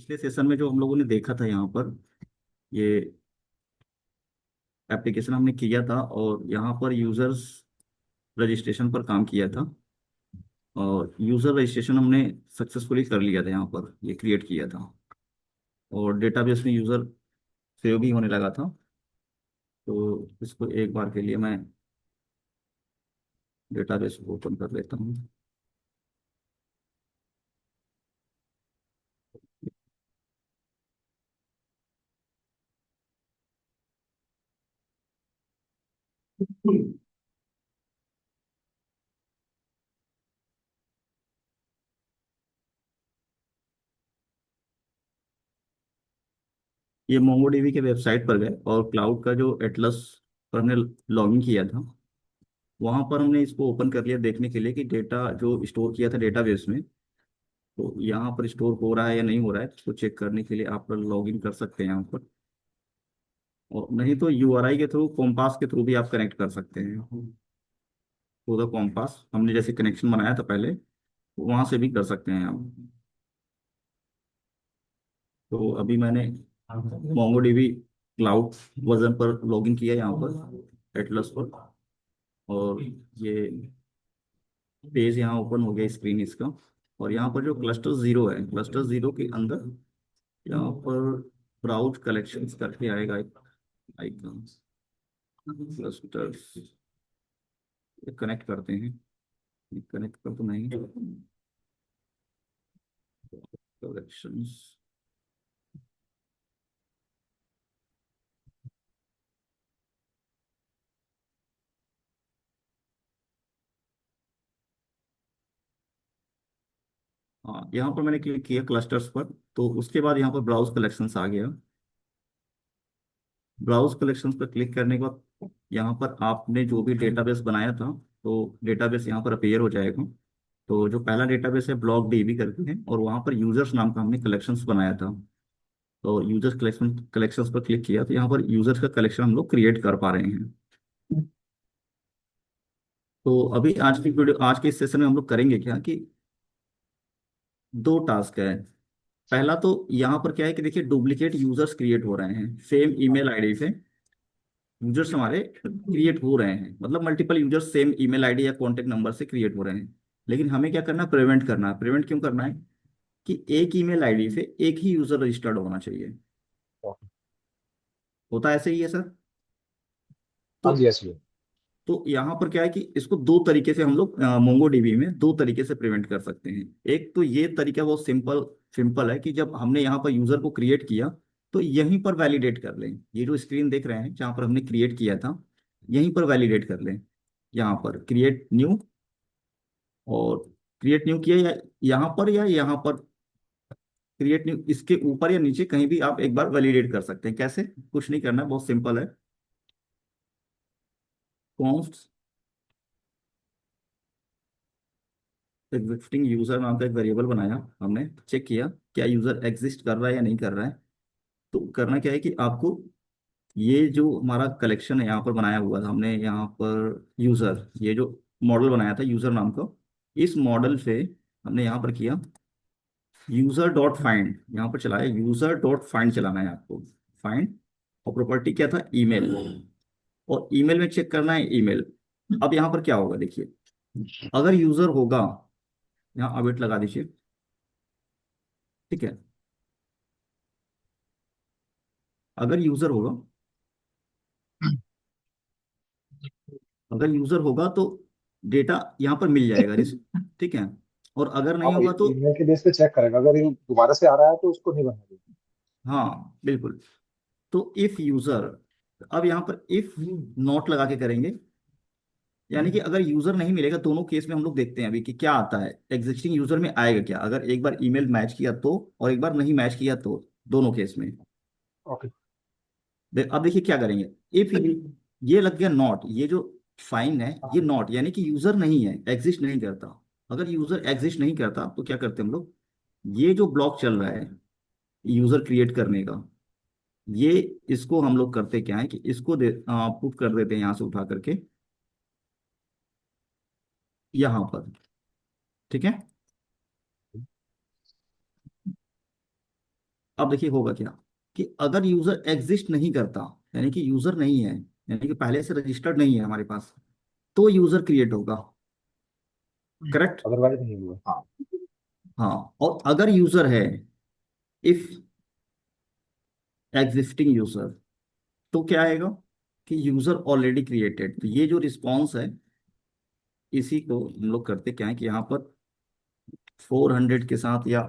पिछले सेशन में जो हम लोगों ने देखा था यहाँ पर, ये एप्लीकेशन हमने किया था और यहाँ पर यूजर्स रजिस्ट्रेशन पर काम किया था। और यूजर रजिस्ट्रेशन हमने सक्सेसफुली कर लिया था, यहाँ पर ये क्रिएट किया था और डेटाबेस में यूजर सेव भी होने लगा था। तो इसको एक बार के लिए मैं डेटाबेस ओपन कर लेता हूँ। ये मोंगोडीबी के वेबसाइट पर गए और क्लाउड का जो एटलस पर हमने लॉगिन किया था, वहां पर हमने इसको ओपन कर लिया देखने के लिए कि डेटा जो स्टोर किया था डेटाबेस में, तो यहाँ पर स्टोर हो रहा है या नहीं हो रहा है। तो चेक करने के लिए आप लॉग इन कर सकते हैं यहाँ पर, और नहीं तो यूआरआई के थ्रू, कॉम्पास के थ्रू भी आप कनेक्ट कर सकते हैं। तो द कॉम्पास हमने जैसे कनेक्शन बनाया था पहले, वहां से भी कर सकते हैं आप। तो अभी मैंने मोंगोडीबी क्लाउड वर्जन पर लॉगिन किया यहाँ पर एटलस पर, और ये पेज यहाँ ओपन हो गया स्क्रीन इसका। और यहाँ पर जो क्लस्टर जीरो है, क्लस्टर जीरो के अंदर यहाँ पर ब्राउज कलेक्शंस करके आएगा एक आइकन। क्लस्टर्स कनेक्ट करते हैं, कनेक्ट कर तो नहीं, कलेक्शंस। हाँ, यहाँ पर मैंने क्लिक किया क्लस्टर्स पर, तो उसके बाद यहाँ पर ब्राउज कलेक्शंस आ गया। ब्राउज कलेक्शंस पर क्लिक करने के बाद यहाँ पर आपने जो भी डेटाबेस बनाया था, तो डेटाबेस यहाँ पर अपीयर हो जाएगा। तो जो पहला डेटाबेस है ब्लॉक डीबी करके है, और वहाँ पर यूजर्स नाम का हमने कलेक्शंस बनाया था। तो यूजर्स कलेक्शंस पर क्लिक किया तो यहाँ पर यूजर्स का कलेक्शन हम लोग क्रिएट कर पा रहे हैं। तो अभी आज के इस सेशन में हम लोग करेंगे क्या कि दो टास्क है। पहला तो यहाँ पर क्या है कि देखिए, डुप्लीकेट यूजर्स क्रिएट हो रहे हैं सेम ईमेल आईडी से। यूजर्स हमारे क्रिएट हो रहे हैं, मतलब multiple users same email ID या कॉन्टेक्ट नंबर से क्रिएट हो रहे हैं। लेकिन हमें क्या करना है, प्रिवेंट करना है। प्रिवेंट क्यों करना है कि एक ईमेल आईडी से एक ही यूजर रजिस्टर्ड होना चाहिए। होता ऐसे ही है सर। हाँ तो जी, यस। यहाँ पर क्या है कि इसको दो तरीके से हम लोग मोंगो डीबी में दो तरीके से प्रिवेंट कर सकते हैं। एक तो ये तरीका बहुत सिंपल सिंपल है कि जब हमने यहाँ पर यूजर को क्रिएट किया, तो यहीं पर वैलिडेट कर लें। ये जो स्क्रीन देख रहे हैं जहाँ पर हमने क्रिएट किया था, यहीं पर वैलिडेट कर लें। यहाँ पर क्रिएट न्यू, और क्रिएट न्यू किया या यहाँ पर या यहाँ पर क्रिएट न्यू, इसके ऊपर या नीचे कहीं भी आप एक बार वैलिडेट कर सकते हैं। कैसे? कुछ नहीं करना है, बहुत सिंपल है। कॉन्स्ट एग्जिस्टिंग यूजर नाम का एक वेरिएबल बनाया हमने, चेक किया क्या यूजर एग्जिस्ट कर रहा है या नहीं कर रहा है। तो करना क्या है कि आपको ये जो हमारा कलेक्शन है यहाँ पर बनाया हुआ था हमने, यहाँ पर यूजर, ये जो मॉडल बनाया था यूजर नाम का, इस मॉडल से हमने यहाँ पर किया यूजर डॉट फाइंड। यहाँ पर चलाया यूजर डॉट फाइंड, चलाना है आपको फाइंड। और प्रॉपर्टी क्या था, ईमेल। और ईमेल में चेक करना है ईमेल। अब यहाँ पर क्या होगा देखिए, अगर यूजर होगा, यहाँ अवेट लगा दीजिए, ठीक है। अगर यूजर होगा, अगर यूजर होगा तो डेटा यहाँ पर मिल जाएगा ठीक है। और अगर नहीं हाँ, होगा तो, ईमेल के बेस पे चेक करेगा, अगर ये दोबारा से आ रहा है तो उसको नहीं बनने देगा। हाँ बिल्कुल। तो इफ यूजर, अब यहाँ पर इफ नॉट लगा के करेंगे, यानी कि अगर यूजर नहीं मिलेगा, दोनों केस में हम लोग देखते हैं अभी कि क्या आता है। एग्जिस्टिंग यूजर में आएगा क्या, अगर एक बार ईमेल मैच किया तो, और एक बार नहीं मैच किया तो, दोनों केस में। ओके। अब देखिए क्या करेंगे। इफ ये लग गया नॉट, ये जो फाइन है ये हाँ। नॉट, यानी कि यूजर नहीं है, एग्जिस्ट नहीं करता। अगर यूजर एग्जिस्ट नहीं करता तो क्या करते हैं हम लोग, ये जो ब्लॉक चल रहा है यूजर क्रिएट करने का, ये इसको हम लोग करते क्या है कि इसको पुट कर देते हैं यहाँ से उठा करके यहाँ पर, ठीक है। अब देखिए होगा क्या, कि अगर यूजर एग्जिस्ट नहीं करता, यानी कि यूजर नहीं है, यानी कि पहले से रजिस्टर्ड नहीं है हमारे पास, तो यूजर क्रिएट होगा। करेक्ट। अदरवाइज नहीं हुआ, हाँ। हाँ, और अगर यूजर है, इफ एग्जिस्टिंग यूजर, तो क्या आएगा, कि यूजर ऑलरेडी क्रिएटेड। तो ये जो रिस्पॉन्स है, इसी को हम लोग करते क्या है कि यहाँ पर 400 के साथ, या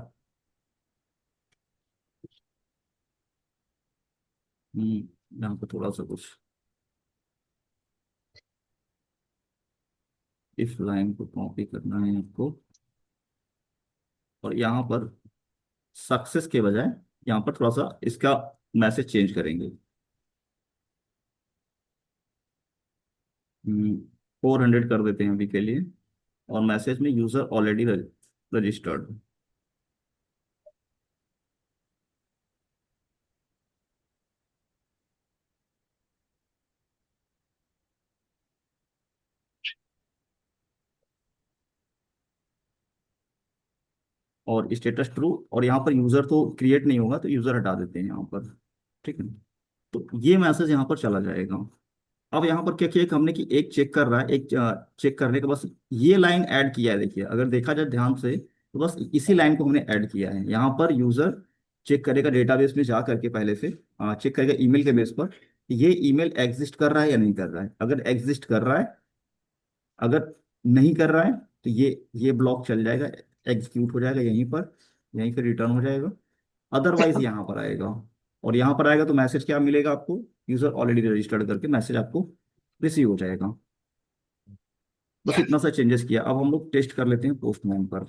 यहाँ पर थोड़ा सा कुछ इस लाइन को कॉपी करना है आपको, और यहाँ पर सक्सेस के बजाय यहाँ पर थोड़ा सा इसका मैसेज चेंज करेंगे। 400 कर देते हैं अभी के लिए, और मैसेज में यूजर ऑलरेडी रजिस्टर्ड। और स्टेटस ट्रू, और यहाँ पर यूजर तो क्रिएट नहीं होगा, तो यूजर हटा देते हैं यहाँ पर। ठीक है। तो ये मैसेज यहाँ पर चला जाएगा। अब यहाँ पर क्या किया कि हमने, कि एक चेक कर रहा है, एक चेक करने के बस ये लाइन ऐड किया है। देखिए अगर देखा जाए ध्यान से, तो बस इसी लाइन को हमने ऐड किया है। यहाँ पर यूजर चेक करेगा डेटाबेस में जा करके, पहले से चेक करेगा ईमेल के बेस पर, कि ये ईमेल एग्जिस्ट कर रहा है या नहीं कर रहा है। अगर एग्जिस्ट कर रहा है, अगर नहीं कर रहा है, तो ये ब्लॉक चल जाएगा, एग्जीक्यूट हो जाएगा यहीं पर, यहीं पर रिटर्न हो जाएगा। अदरवाइज यहाँ पर आएगा, और यहाँ पर आएगा तो मैसेज क्या मिलेगा आपको, यूजर ऑलरेडी रजिस्टर्ड करके मैसेज आपको रिसीव हो जाएगा। बस इतना सा चेंजेस किया। अब हम लोग टेस्ट कर लेते हैं पोस्टमैन पर।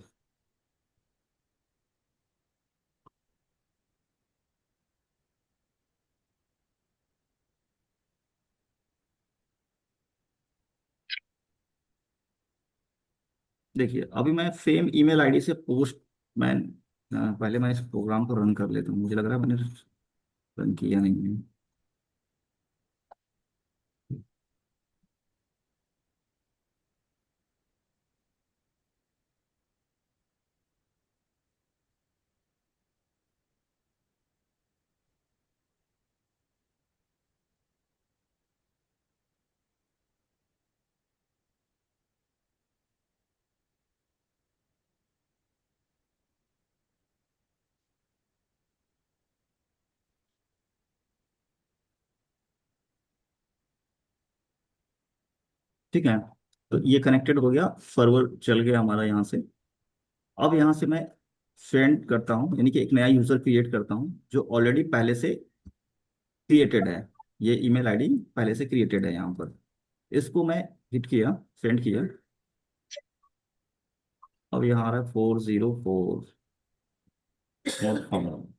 देखिए अभी मैं सेम ईमेल आईडी से पोस्टमैन, पहले मैं इस प्रोग्राम को रन कर लेता हूँ, मुझे लग रहा है मैंने रन किया नहीं है। ठीक है, तो ये कनेक्टेड हो गया, सर्वर चल गया हमारा यहाँ से। अब यहाँ से मैं फ्रेंड करता हूँ, यानी कि एक नया यूजर क्रिएट करता हूँ जो ऑलरेडी पहले से क्रिएटेड है। ये ईमेल आईडी पहले से क्रिएटेड है यहाँ पर। इसको मैं हिट किया, सेंड किया। अब यहाँ आ रहा है 404, नोट फाउंड।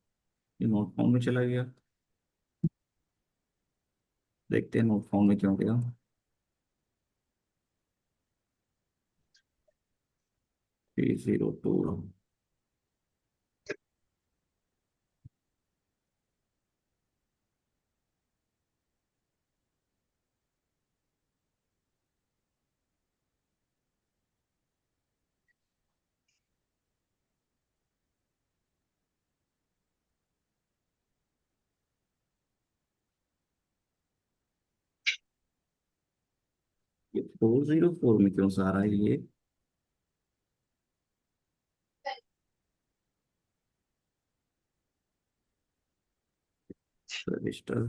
ये नोट फाउंड में चला गया। देखते हैं नोट फाउंड में क्यों गया। 302। ये 404 में क्यों से आ रहा है ये। रजिस्टर।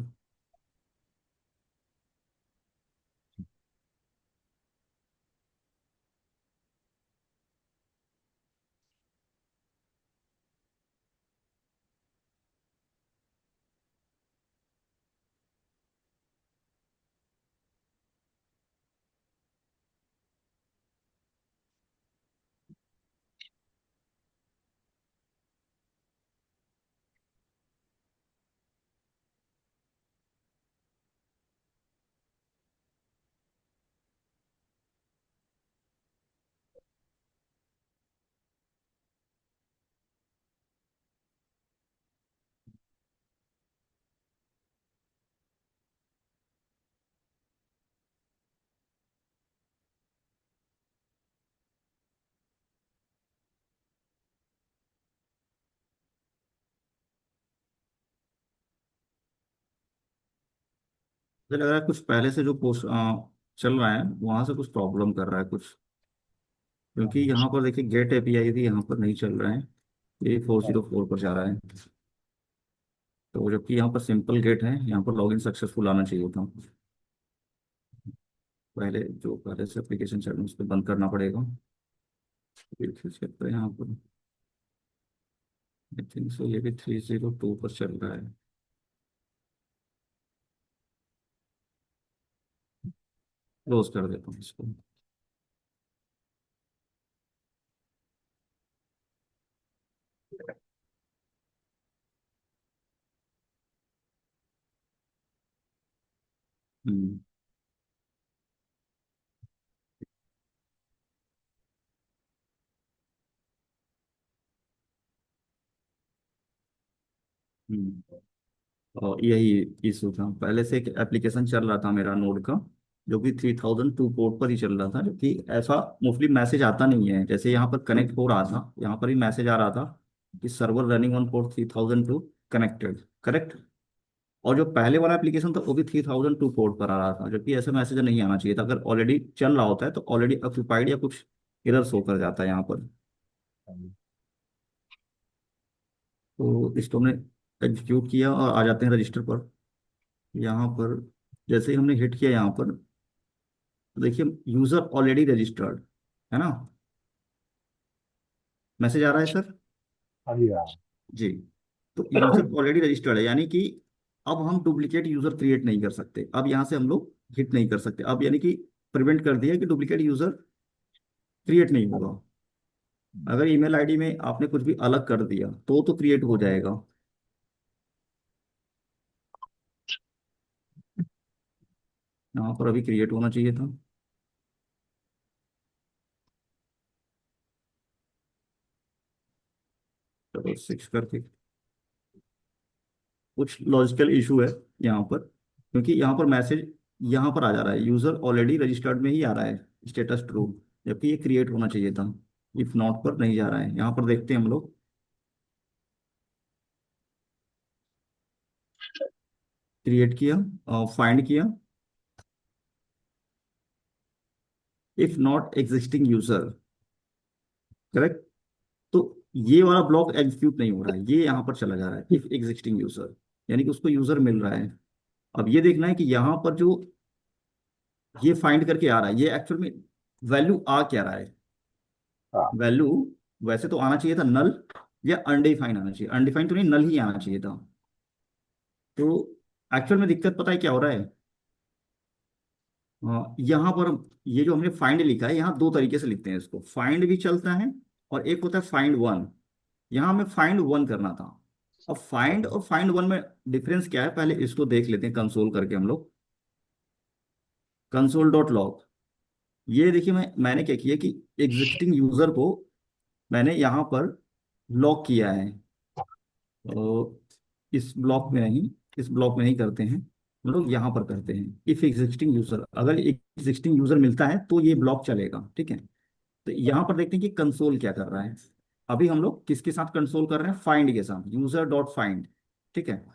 मुझे लग रहा है कुछ पहले से जो पोस्ट चल रहा है वहां से कुछ प्रॉब्लम कर रहा है कुछ, क्योंकि हाँ, यहाँ पर देखिए गेट एपीआई भी यहाँ पर नहीं चल रहा है, ये फोर हाँ, जीरो फोर पर जा रहा है। तो जबकि यहाँ पर सिंपल गेट है, यहाँ पर लॉगिन सक्सेसफुल आना चाहिए था। पहले जो पहले से एप्लीकेशन चल रहा है उस पर बंद करना पड़ेगा। फिर चेक करें यहाँ पर, आई थिंक सो ये भी 302 पर चल रहा है। क्लोज कर देता हूँ इसको। हम्म। हम्म। और यही इशू था, पहले से एक एप्लीकेशन चल रहा था मेरा नोड का, जो कि 3002 पोर्ट पर ही चल रहा था, जबकि ऐसा मोस्टली मैसेज आता नहीं है। जैसे यहाँ पर कनेक्ट हो रहा था, यहाँ पर भी मैसेज आ रहा था कि server running on port 3002 connected, correct. और जो पहले वाला एप्लीकेशन था वो भी 3002 पोर्ट पर आ रहा था, जबकि ऐसा मैसेज नहीं आना चाहिए था। अगर ऑलरेडी चल रहा होता है तो ऑलरेडी ऑक्यूपाइड या कुछ एरर शो कर जाता है यहाँ पर। हाँ, तो इसको हमने एग्जीक्यूट किया और आ जाते हैं रजिस्टर पर। यहाँ पर जैसे ही हमने हिट किया यहाँ पर, तो देखिए यूजर ऑलरेडी रजिस्टर्ड है ना, मैसेज आ रहा है सर। हाँ जी, हाँ। जी। तो यूजर ऑलरेडी रजिस्टर्ड है, यानी कि अब हम डुप्लीकेट यूजर क्रिएट नहीं कर सकते। अब यहाँ से हम लोग हिट नहीं कर सकते, अब यानी कि प्रिवेंट कर दिया कि डुप्लीकेट यूजर क्रिएट नहीं हाँ, होगा। अगर ईमेल आईडी में आपने कुछ भी अलग कर दिया तो क्रिएट हो जाएगा। यहाँ पर अभी क्रिएट होना चाहिए था। चलो 6 करके, कुछ लॉजिकल इशू है यहाँ पर, क्योंकि यहाँ पर मैसेज यहाँ पर आ जा रहा है यूजर ऑलरेडी रजिस्टर्ड में ही आ रहा है, स्टेटस ट्रू, जबकि ये क्रिएट होना चाहिए था। इफ नॉट पर नहीं जा रहा है। यहाँ पर देखते हैं हम लोग, क्रिएट किया, फाइंड किया, if not existing user, correct. तो ये वाला ब्लॉक एग्जीक्यूट नहीं हो रहा है, ये यहाँ पर चला जा रहा है इफ एग्जिस्टिंग यूजर, यानी कि उसको यूजर मिल रहा है। अब ये देखना है कि यहाँ पर जो ये फाइंड करके आ रहा है, ये एक्चुअल में वैल्यू आ क्या रहा है। हाँ, वैल्यू वैसे तो आना चाहिए था नल या अनडिफाइंड आना चाहिए, अनडिफाइंड तो नहीं, नल ही आना चाहिए था। तो एक्चुअल में दिक्कत पता है क्या हो रहा है, यहाँ पर ये जो हमने फाइंड लिखा है, यहाँ दो तरीके से लिखते हैं इसको, फाइंड भी चलता है और एक होता है फाइंड वन। यहाँ हमें फाइंड वन करना था। अब फाइंड और फाइंड वन में डिफरेंस क्या है, पहले इसको देख लेते हैं कंसोल करके हम लोग। कंसोल डॉट लॉग, ये देखिए मैंने क्या किया कि एग्जिस्टिंग यूजर को मैंने यहाँ पर लॉक किया है। तो इस ब्लॉक में नहीं, इस ब्लॉक में नहीं करते हैं हम लोग, यहाँ पर करते हैं इफ एग्जिस्टिंग यूजर। अगर एग्जिस्टिंग यूजर मिलता है तो ये ब्लॉक चलेगा, ठीक है। तो यहाँ पर देखते हैं कि कंसोल क्या कर रहा है। अभी हम लोग किसके साथ कंसोल कर रहे हैं, फाइंड के साथ, यूजर डॉट फाइंड, ठीक है।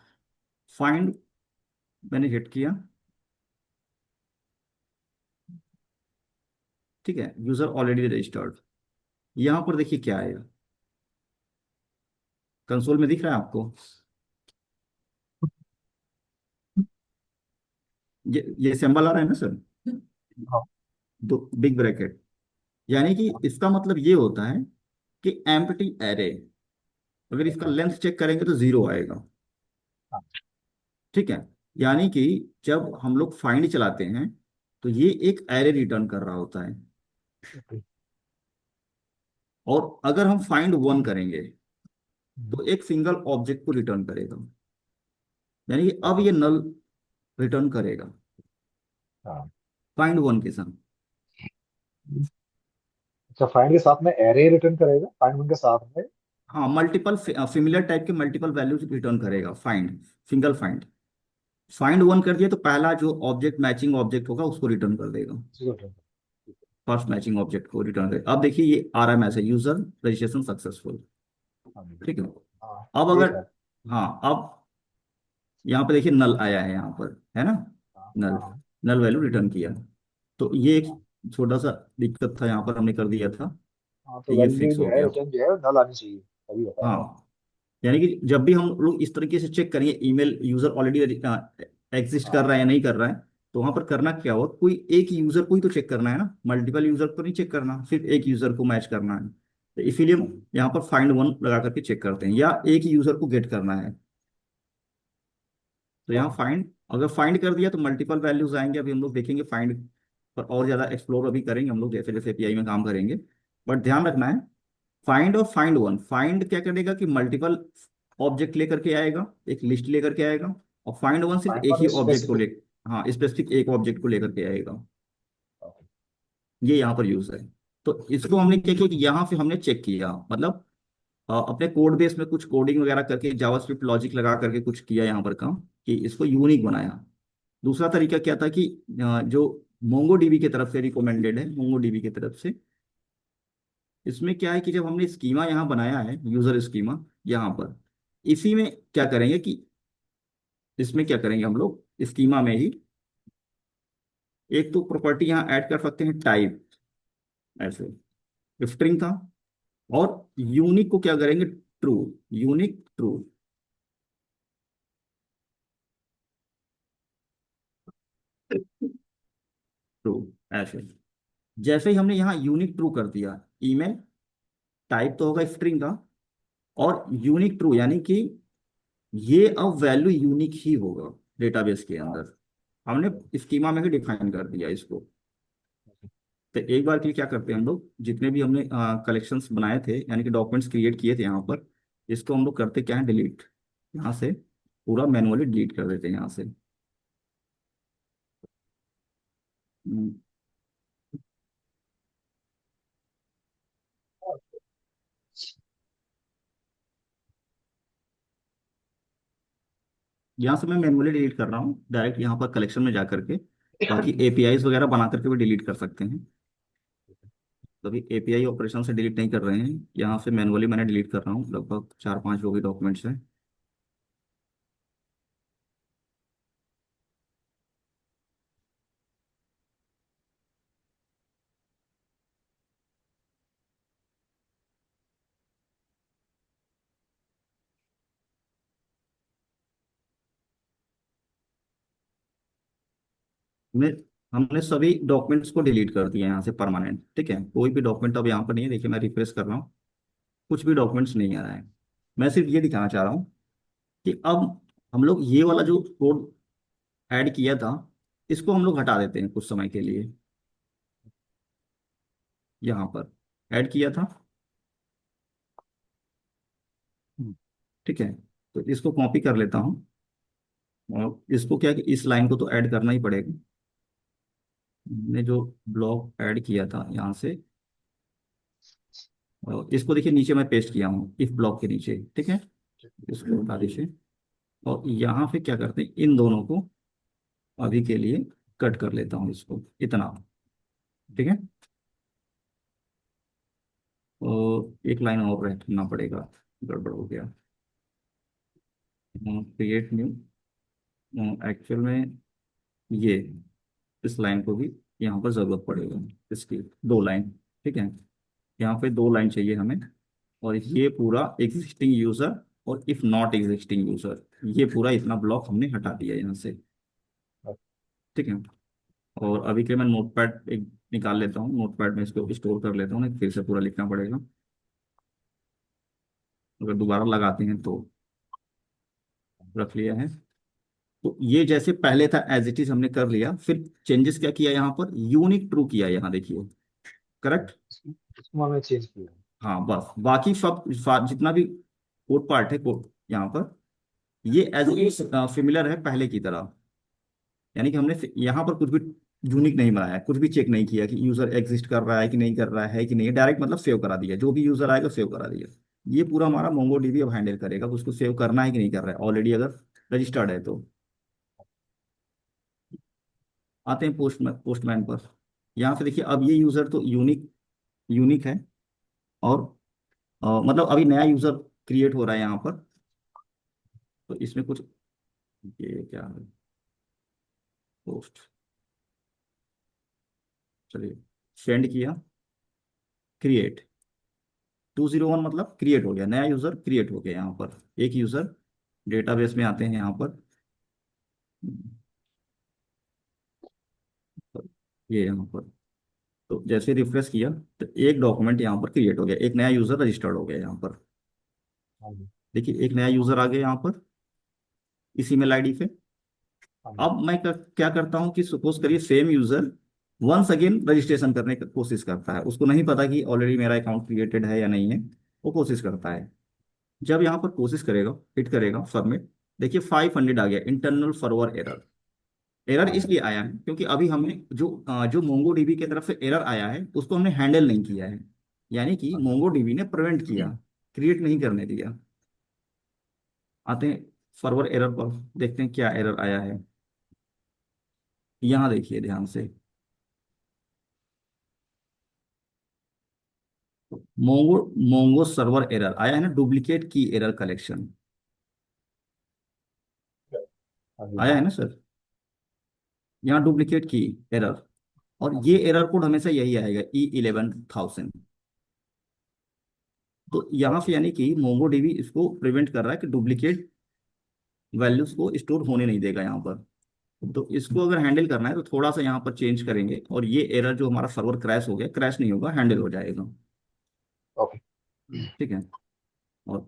फाइंड मैंने हिट किया, ठीक है, यूजर ऑलरेडी रजिस्टर्ड। यहाँ पर देखिए क्या आएगा, कंसोल में दिख रहा है आपको, ये सिंबल आ रहा है ना सर, हाँ, दो बिग ब्रैकेट, यानी कि इसका मतलब ये होता है कि एम्प्टी एरे। अगर इसका हाँ, लेंथ चेक करेंगे तो जीरो आएगा, हाँ, ठीक है। यानी कि जब हम लोग फाइंड चलाते हैं तो ये एक एरे रिटर्न कर रहा होता है। ओके। और अगर हम फाइंड वन करेंगे हम्म, तो एक सिंगल ऑब्जेक्ट को रिटर्न करेगा, यानी कि अब हाँ, ये नल रिटर्न करेगा हाँ। फाइंड वन के साथ। अच्छा, फाइंड के साथ में एरे रिटर्न करेगा, फाइंड वन के साथ में। हाँ, मल्टीपल सिमिलर टाइप के मल्टीपल वैल्यूज रिटर्न करेगा find, single find. Find one कर दिया तो पहला जो ऑब्जेक्ट मैचिंग ऑब्जेक्ट होगा उसको रिटर्न कर देगा, उसी को return फर्स्ट मैचिंग ऑब्जेक्ट को रिटर्न करेगा। अब देखिए ये आ रहा है मैसेज, यूजर रजिस्ट्रेशन सक्सेसफुल, हाँ जी, ठीक है। हाँ, अब ये अगर, है। हाँ अब यहाँ पे देखिए नल आया है यहाँ पर, है ना। नल, हाँ नल वैल्यू रिटर्न किया। तो ये एक छोटा सा दिक्कत था, यहाँ पर हमने कर दिया था। हाँ, तो ये वैल्यू फिक्स जो हो है गया। रिटर्न जो है नल आनी चाहिए, तभी हो पाएगा। हाँ, यानी कि जब भी हम लोग इस तरीके से चेक करेंगे ईमेल यूजर ऑलरेडी एग्जिस्ट कर हाँ रहा है या नहीं कर रहा है, तो वहां पर करना क्या होगा, कोई एक यूजर को ही तो चेक करना है ना, मल्टीपल यूजर को नहीं चेक करना, सिर्फ एक यूजर को मैच करना है। तो इसीलिए हम यहाँ पर फाइंड वन लगा करके चेक करते हैं, या एक यूजर को गेट करना है। तो यहाँ हाँ फाइंड, अगर फाइंड कर दिया तो मल्टीपल वैल्यूज आएंगे। अभी हम लोग देखेंगे फाइंड पर और ज्यादा एक्सप्लोर अभी करेंगे हम लोग, जैसे जैसे एपीआई में काम करेंगे। बट ध्यान रखना है, फाइंड और फाइंड वन, फाइंड क्या करेगा कि मल्टीपल ऑब्जेक्ट लेकर के आएगा, एक लिस्ट लेकर के आएगा। और फाइंड वन सिर्फ फाइंड एक वन ही इज ऑब्जेक्ट को ले, स्पेसिफिक। हाँ स्पेसिफिक एक ऑब्जेक्ट को लेकर के आएगा। ये यहाँ पर यूज है। तो इसको हमने क्या किया कि यहाँ से हमने चेक किया, मतलब अपने कोड बेस में कुछ कोडिंग वगैरह करके जावास्क्रिप्ट लॉजिक लगा करके कुछ किया यहाँ पर काम, कि इसको यूनिक बनाया। दूसरा तरीका क्या था कि जो मोंगोडीबी की तरफ से रिकमेंडेड है, मोंगोडीबी की तरफ से, इसमें क्या है कि जब हमने स्कीमा यहाँ बनाया है, यूजर स्कीमा यहाँ पर, इसी में क्या करेंगे कि इसमें क्या करेंगे हम लोग स्कीमा में ही, एक तो प्रॉपर्टी यहाँ ऐड कर सकते हैं टाइप, ऐसे स्ट्रिंग था। और यूनिक को क्या करेंगे, ट्रू, यूनिक ट्रू, ट्रू, ऐसे। जैसे ही हमने यहाँ यूनिक ट्रू कर दिया, ईमेल टाइप तो होगा स्ट्रिंग का, और यूनिक ट्रू यानी कि ये अब वैल्यू यूनिक ही होगा डेटाबेस के अंदर। हमने स्कीमा में ही डिफाइन कर दिया इसको। तो एक बार के लिए क्या करते हैं हम लोग, जितने भी हमने कलेक्शंस बनाए थे यानी कि डॉक्यूमेंट्स क्रिएट किए थे यहाँ पर, इसको हम लोग करते क्या है, डिलीट, यहाँ से पूरा मैनुअली डिलीट कर देते हैं यहाँ से। हम्म, यहाँ से मैं मैनुअली डिलीट कर रहा हूँ डायरेक्ट यहाँ पर कलेक्शन में जा करके। बाकी एपीआईज वगैरह बना करके भी डिलीट कर सकते हैं। तो अभी एपीआई ऑपरेशन से डिलीट नहीं कर रहे हैं, यहाँ से मैनुअली मैंने डिलीट कर रहा हूँ, लगभग 4-5 जो भी डॉक्यूमेंट्स हैं। हमने हमने सभी डॉक्यूमेंट्स को डिलीट कर दिया यहाँ से परमानेंट, ठीक है। कोई भी डॉक्यूमेंट अब यहाँ पर नहीं है, देखिए मैं रिफ्रेश कर रहा हूँ, कुछ भी डॉक्यूमेंट्स नहीं आ रहा है। मैं सिर्फ ये दिखाना चाह रहा हूँ कि अब हम लोग ये वाला जो कोड ऐड किया था, इसको हम लोग हटा देते हैं कुछ समय के लिए। यहाँ पर ऐड किया था, ठीक है। तो इसको कॉपी कर लेता हूँ, और इसको क्या है कि इस लाइन को तो ऐड करना ही पड़ेगा। हमने जो ब्लॉक ऐड किया था यहाँ से, और इसको देखिए नीचे मैं पेस्ट किया हूँ इफ ब्लॉक के नीचे, ठीक है। इसको उठा दीजिए, और यहाँ पे क्या करते हैं, इन दोनों को अभी के लिए कट कर लेता हूँ, इसको इतना, ठीक है। और एक लाइन और रखना पड़ेगा, गड़बड़ हो गया। क्रिएट न्यू, एक्चुअल में ये इस लाइन को भी यहाँ पर जरूरत पड़ेगा, इसकी 2 लाइन, ठीक है। यहाँ पे 2 लाइन चाहिए हमें। और ये पूरा एग्जिस्टिंग यूजर और इफ नॉट एग्जिस्टिंग यूजर, ये पूरा इतना ब्लॉक हमने हटा दिया यहाँ से, ठीक है। और अभी के मैं नोटपैड एक निकाल लेता हूँ, नोटपैड में इसको स्टोर कर लेता हूँ, नहीं फिर से पूरा लिखना पड़ेगा अगर दोबारा लगाते हैं तो। रख लिया है। तो ये जैसे पहले था एज इट इज हमने कर लिया, फिर चेंजेस क्या किया यहाँ पर, यूनिक ट्रू किया यहाँ देखिए, करेक्ट। इसको हमने चेंज किया। हाँ बस, बाकी सब जितना भी कोड पार्ट है कोड यहाँ पर, ये एज इट सिमिलर है पहले की तरह। यानी कि हमने यहाँ पर कुछ भी यूनिक नहीं बनाया है, कुछ भी चेक नहीं किया कि यूजर एग्जिस्ट कर रहा है कि नहीं कर रहा है कि नहीं, डायरेक्ट मतलब सेव करा दिया, जो भी यूजर आएगा सेव करा दिया। ये पूरा हमारा मोंगो डीबी अब हैंडल करेगा कि उसको सेव करना है कि नहीं कर रहा है, ऑलरेडी अगर रजिस्टर्ड है तो। आते हैं पोस्टमैन पर। यहाँ से देखिए अब ये यूजर तो यूनिक यूनिक है, और मतलब अभी नया यूजर क्रिएट हो रहा है यहाँ पर। तो इसमें कुछ, ये क्या है, पोस्ट, चलिए सेंड किया, क्रिएट। 201 मतलब क्रिएट हो गया, नया यूजर क्रिएट हो गया यहाँ पर। एक यूजर, डेटाबेस में आते हैं यहाँ पर, ये यहाँ पर। तो जैसे रिफ्रेश किया तो एक डॉक्यूमेंट यहाँ पर क्रिएट हो गया, एक नया यूजर रजिस्टर्ड हो गया यहाँ पर। हाँ जी। देखिए एक नया यूजर आ गया यहाँ पर इस ईमेल आईडी पे। हाँ जी। अब मैं क्या करता हूँ कि सपोज करिए same user once again registration करने की कोशिश करता है, उसको नहीं पता कि ऑलरेडी मेरा अकाउंट क्रिएटेड है या नहीं है, वो कोशिश करता है। जब यहाँ पर कोशिश करेगा, हिट करेगा सबमिट, देखिए 500 आ गया इंटरनल सर्वर एरर। एरर हाँ इसलिए आया है क्योंकि अभी हमें जो मोंगो डीबी की तरफ से एरर आया है उसको हमने हैंडल नहीं किया है, यानी कि हाँ मोंगो डीबी ने प्रिवेंट किया, क्रिएट नहीं करने दिया। आते हैं सर्वर एरर पर, देखते हैं क्या एरर आया है। यहाँ देखिए ध्यान से, मोंगो मोंगो सर्वर एरर आया है ना, डुप्लीकेट की एरर कलेक्शन हाँ जी। आया है ना सर, यहाँ डुप्लीकेट की एरर। और हाँ ये जी। एरर कोड हमेशा यही आएगा E11000। तो यहाँ ओके। से यानी कि मोंगो डीबी इसको प्रिवेंट कर रहा है कि डुप्लीकेट वैल्यूज को स्टोर होने नहीं देगा यहाँ पर। तो इसको अगर हैंडल करना है तो थोड़ा सा यहाँ पर चेंज करेंगे और ये एरर जो हमारा सर्वर क्रैश हो गया, क्रैश नहीं होगा, हैंडल हो जाएगा। ओके। ठीक है। और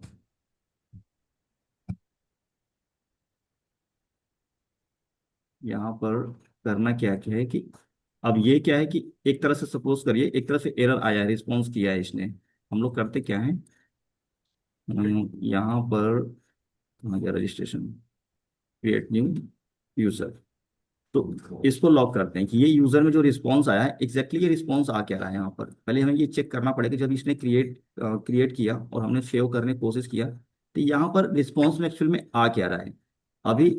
यहाँ पर करना क्या क्या है कि अब ये क्या है कि एक तरह से सपोज करिए एक तरह से एरर आया है, रिस्पॉन्स किया है इसने। हम लोग करते क्या है, यहाँ पर कहाँ गया रजिस्ट्रेशन, क्रिएट न्यू यूजर। तो इसको लॉक करते हैं कि ये यूजर में जो रिस्पॉन्स आया है एग्जैक्टली ये रिस्पॉन्स आ क्या रहा है यहाँ पर। पहले हमें ये चेक करना पड़ेगा, जब इसने क्रिएट किया और हमने सेव करने की कोशिश किया तो यहाँ पर रिस्पॉन्स में एक्चुअल में आ क्या रहा है। अभी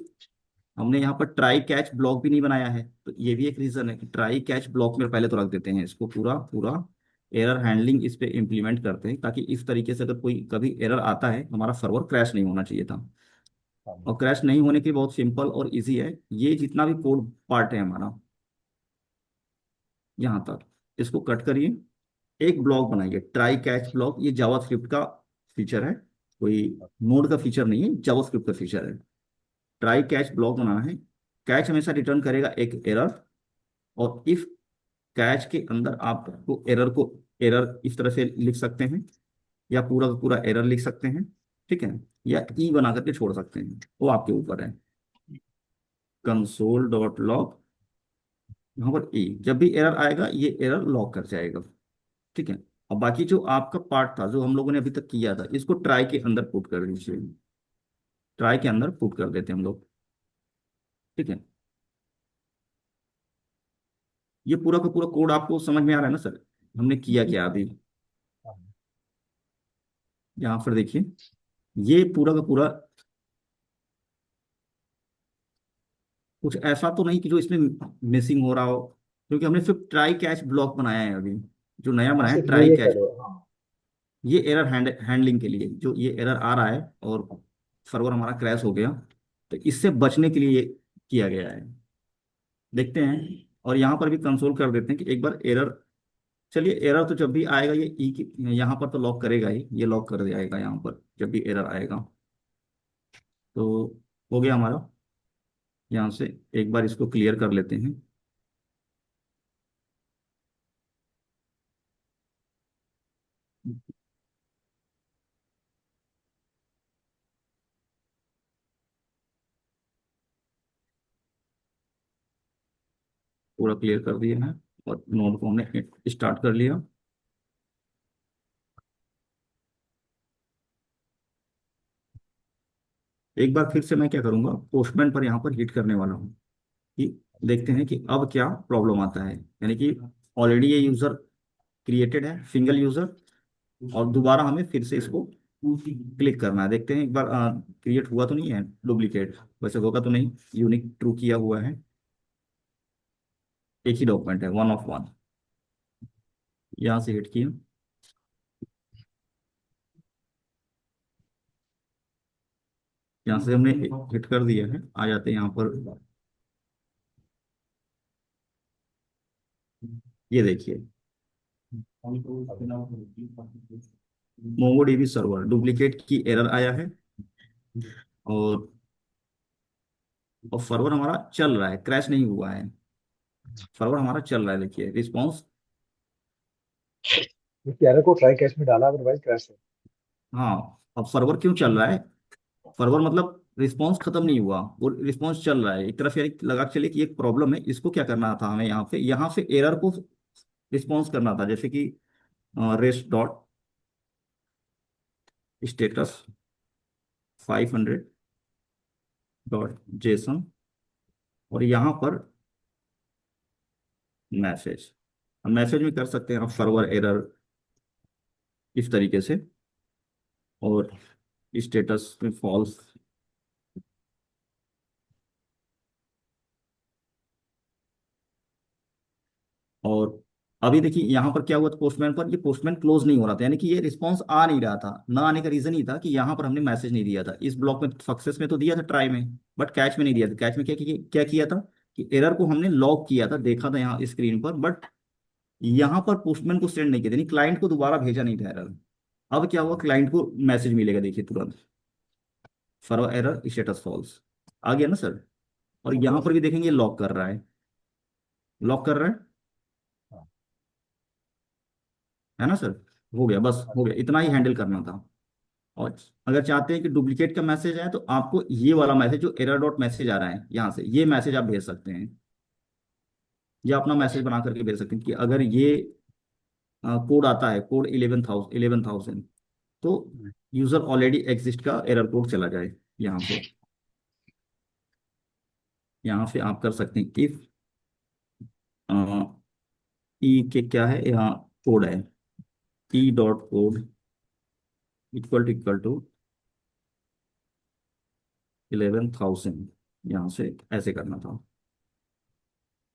हमने यहाँ पर ट्राई कैच ब्लॉक भी नहीं बनाया है, तो ये भी एक रीजन है कि ट्राई कैच ब्लॉक में पहले तो रख देते हैं इसको, पूरा पूरा एरर हैंडलिंग इस पे इम्प्लीमेंट करते हैं ताकि इस तरीके से अगर कोई कभी एरर आता है हमारा सर्वर क्रैश नहीं होना चाहिए था। हाँ जी। और क्रैश नहीं होने की बहुत सिंपल और इजी है, ये जितना भी कोड पार्ट है हमारा यहाँ तक, इसको कट करिए, एक ब्लॉक बनाइए ट्राई कैच ब्लॉक। ये जावास्क्रिप्ट का फीचर है, कोई नोड का फीचर नहीं है, जावास्क्रिप्ट का फीचर है। ट्राई कैच ब्लॉक बनाना है। कैच हमेशा रिटर्न करेगा एक एरर, और इफ कैच के अंदर आपको एरर को, एरर इस तरह से लिख सकते हैं या पूरा का पूरा एरर लिख सकते हैं, ठीक है, या ई बना करके छोड़ सकते हैं, वो आपके ऊपर है। कंसोल डॉट लॉग, यहाँ पर ई, जब भी एरर आएगा ये एरर लॉक कर जाएगा। ठीक है। और बाकी जो आपका पार्ट था जो हम लोगों ने अभी तक किया था इसको ट्राई के अंदर पुट कर दीजिए, ट्राई के अंदर पुट कर देते हैं हम लोग। ठीक है। ये पूरा का पूरा कोड आपको समझ में आ रहा है ना सर, हमने किया क्या अभी। हाँ जी। यहाँ पर देखिए ये पूरा का पूरा, कुछ ऐसा तो नहीं कि जो इसमें मिसिंग हो रहा हो, क्योंकि हमने सिर्फ ट्राई कैच ब्लॉक बनाया है अभी, जो नया हाँ, बनाया है सिर्फ ट्राई ये कैच। करो। हाँ। ये एरर हैंडलिंग के लिए जो ये एरर आ रहा है और सर्वर हमारा क्रैश हो गया, तो इससे बचने के लिए ये किया गया है। देखते हैं, और यहाँ पर भी कंसोल कर देते हैं कि एक बार एरर, चलिए एरर तो जब भी आएगा ये ई की यहाँ पर तो लॉक करेगा ही, ये लॉक कर जाएगा यहाँ पर जब भी एरर आएगा। तो हो गया हमारा, यहाँ से एक बार इसको क्लियर कर लेते हैं। पूरा क्लियर कर दिया है और नोड को हमने स्टार्ट कर लिया। एक बार फिर से मैं क्या करूंगा, पोस्टमैन पर यहाँ पर हिट करने वाला हूँ कि देखते हैं कि अब क्या प्रॉब्लम आता है। यानी कि ऑलरेडी ये यूजर क्रिएटेड है, सिंगल यूजर, और दोबारा हमें फिर से इसको क्लिक करना है। देखते हैं एक बार क्रिएट हुआ तो नहीं है डुप्लीकेट, वैसे होगा तो नहीं, यूनिक ट्रू किया हुआ है, एक ही डॉक्यूमेंट है, वन ऑफ वन। यहाँ से हिट किया, यहाँ से हमने हिट कर दिया है, आ जाते हैं यहाँ पर ये देखिए, अभी मोंगोडीबी सर्वर डुप्लीकेट की एरर आया है। और सर्वर हमारा चल रहा है, क्रैश नहीं हुआ है। सर्वर हमारा चल रहा है, देखिए रिस्पॉन्स। एरर को ट्राई कैच में डाला, अदरवाइज क्रैश है। हाँ, अब सर्वर क्यों चल रहा है? सर्वर मतलब रिस्पॉन्स खत्म नहीं हुआ, वो रिस्पॉन्स चल रहा है। एक तरफ यानी लगा के चलिए कि एक प्रॉब्लम है, इसको क्या करना था हमें, यहाँ पे एरर को रिस्पॉन्स करना था। जैसे कि rest dot status 500 dot JSON, और यहाँ पर मैसेज। मैसेज में कर सकते हैं आप सर्वर एरर इस तरीके से, और स्टेटस में फॉल्स। और अभी देखिए यहाँ पर क्या हुआ था, पोस्टमैन पर ये पोस्टमैन क्लोज नहीं हो रहा था, यानी कि ये रिस्पांस आ नहीं रहा था। ना आने का रीजन ही था कि यहाँ पर हमने मैसेज नहीं दिया था। इस ब्लॉक में सक्सेस में तो दिया था, ट्राई में, बट कैच में नहीं दिया था। कैच में क्या किया था कि एरर को हमने लॉग किया था, देखा था यहाँ स्क्रीन पर, बट यहाँ पर पोस्टमैन को सेंड नहीं किया था, यानी क्लाइंट को दोबारा भेजा नहीं था एरर। अब क्या हुआ, क्लाइंट को मैसेज मिलेगा, देखिए तुरंत, सर्वर एरर स्टेटस फॉल्स आ गया ना सर। और यहाँ पर भी देखेंगे लॉक कर रहा है, लॉक कर रहा है। हाँ। है ना सर? हो गया, बस हाँ हो जी। गया, इतना ही हैंडल करना था। और अगर चाहते हैं कि डुप्लीकेट का मैसेज आए, तो आपको ये वाला मैसेज जो एरर डॉट मैसेज आ रहा है यहाँ से, ये मैसेज आप भेज सकते हैं, या अपना मैसेज बना करके भेज सकते हैं कि अगर ये कोड आता है, कोड 11,000, तो यूजर ऑलरेडी एग्जिस्ट का एरर कोड चला जाए यहाँ से। यहाँ से आप कर सकते हैं इफ ई के क्या है यहाँ, कोड है e dot code equal to 11,000, यहाँ से ऐसे करना था।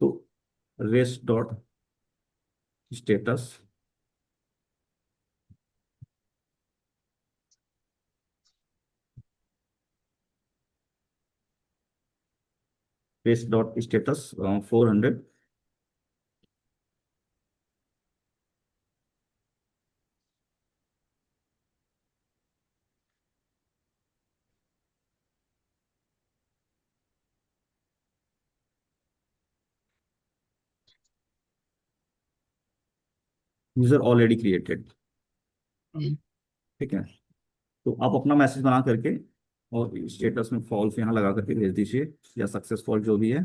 तो rest dot status rest dot status 400 user already created. ठीक है, तो आप अपना मैसेज बना करके और स्टेटस में फॉल्स यहाँ लगा करके भेज दीजिए, या सक्सेसफुल जो भी है।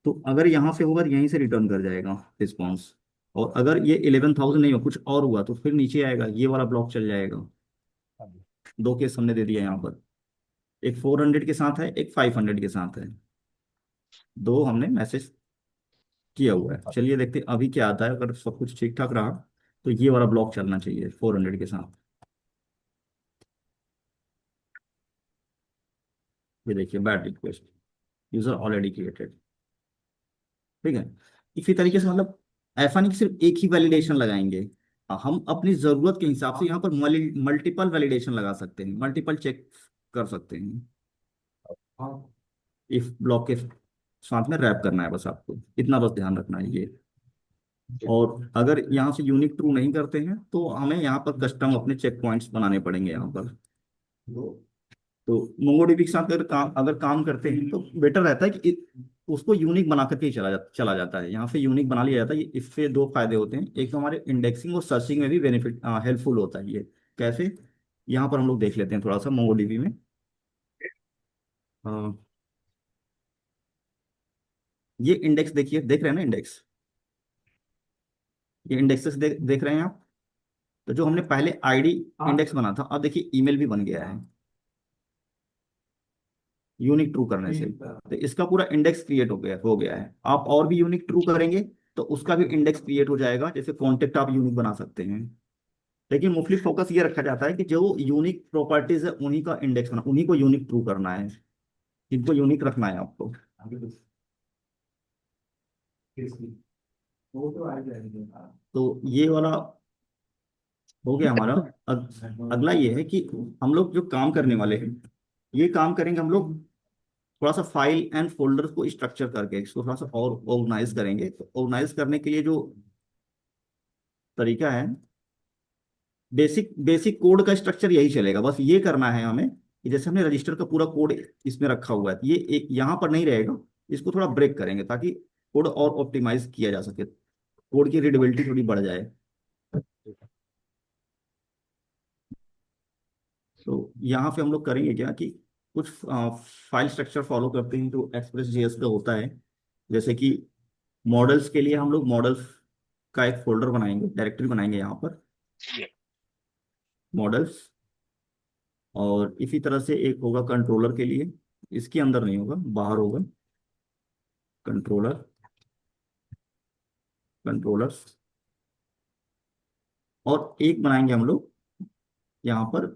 तो अगर यहाँ से होगा तो यहीं से रिटर्न कर जाएगा रिस्पॉन्स। और अगर ये 11,000 नहीं हो, कुछ और हुआ, तो फिर नीचे आएगा, ये वाला ब्लॉक चल जाएगा। हाँ जी। दो केस हमने दे दिया यहाँ पर, एक 400 के साथ है, एक 500 के साथ है। दो हमने मैसेज किया हुआ है। हाँ जी। चलिए देखते हैं अभी क्या आता है। अगर सब कुछ ठीक ठाक रहा, तो ये वाला ब्लॉक चलना चाहिए 400 के साथ। ये देखिए, bad request, user already created. ठीक है, इसी तरीके से मतलब ऐसा नहीं कि सिर्फ एक ही वैलिडेशन लगाएंगे। हम अपनी जरूरत के हिसाब से यहाँ पर मल्टीपल वैलिडेशन लगा सकते हैं, मल्टीपल चेक कर सकते हैं। हाँ, इफ ब्लॉक के साथ में रैप करना है, बस आपको इतना बस ध्यान रखना है ये। और अगर यहाँ से यूनिक ट्रू नहीं करते हैं, तो हमें यहाँ पर कस्टम अपने चेक पॉइंट्स बनाने पड़ेंगे यहाँ पर। तो मोंगोडीबी के साथ अगर काम करते हैं, तो बेटर रहता है कि उसको यूनिक बना करके ही चला जाता है। यहाँ से यूनिक बना लिया जाता है। इससे दो फायदे होते हैं, एक तो हमारे इंडेक्सिंग और सर्चिंग में भी बेनिफिट हेल्पफुल होता है ये। कैसे, यहाँ पर हम लोग देख लेते हैं थोड़ा सा मोंगोडीबी में। अ, ये इंडेक्स देखिए, देख रहे हैं ना इंडेक्स, ये इंडेक्सेस देख रहे हैं आप। तो जो हमने पहले आईडी इंडेक्स बना था, अब देखिए ईमेल भी बन गया है यूनिक ट्रू करने से। तो इसका पूरा इंडेक्स क्रिएट हो गया है। आप और भी यूनिक ट्रू करेंगे, तो उसका भी इंडेक्स क्रिएट हो जाएगा। जैसे कॉन्टेक्ट आप यूनिक बना सकते हैं, लेकिन मोस्टली फोकस ये रखा जाता है कि जो यूनिक प्रॉपर्टीज है उन्हीं का इंडेक्स बना, उन्हीं को यूनिक ट्रू करना है, इनको यूनिक रखना है आपको। तो ये वाला हो गया हमारा। अगला ये है कि हम लोग जो काम करने वाले हैं, ये काम करेंगे हम लोग थोड़ा सा फाइल एंड फोल्डर को स्ट्रक्चर करके इसको थोड़ा सा और ऑर्गेनाइज करेंगे। तो ऑर्गेनाइज करने के लिए जो तरीका है, बेसिक बेसिक कोड का स्ट्रक्चर यही चलेगा। बस ये करना है हमें कि जैसे हमने रजिस्टर का पूरा कोड इसमें रखा हुआ है, तो ये एक यहाँ पर नहीं रहेगा। इसको थोड़ा ब्रेक करेंगे ताकि कोड और ऑप्टिमाइज किया जा सके, कोड की रीडेबिलिटी थोड़ी बढ़ जाए। ठीक है। तो यहाँ पे हम लोग करेंगे क्या कि कुछ फाइल स्ट्रक्चर फॉलो करते हैं जो एक्सप्रेस जेएस का होता है। जैसे कि मॉडल्स के लिए हम लोग मॉडल्स का एक फोल्डर बनाएंगे, डायरेक्टरी बनाएंगे यहाँ पर, मॉडल्स। और इसी तरह से एक होगा कंट्रोलर के लिए, इसके अंदर नहीं होगा, बाहर होगा, कंट्रोलर, कंट्रोलर्स। और एक बनाएंगे हम लोग यहाँ पर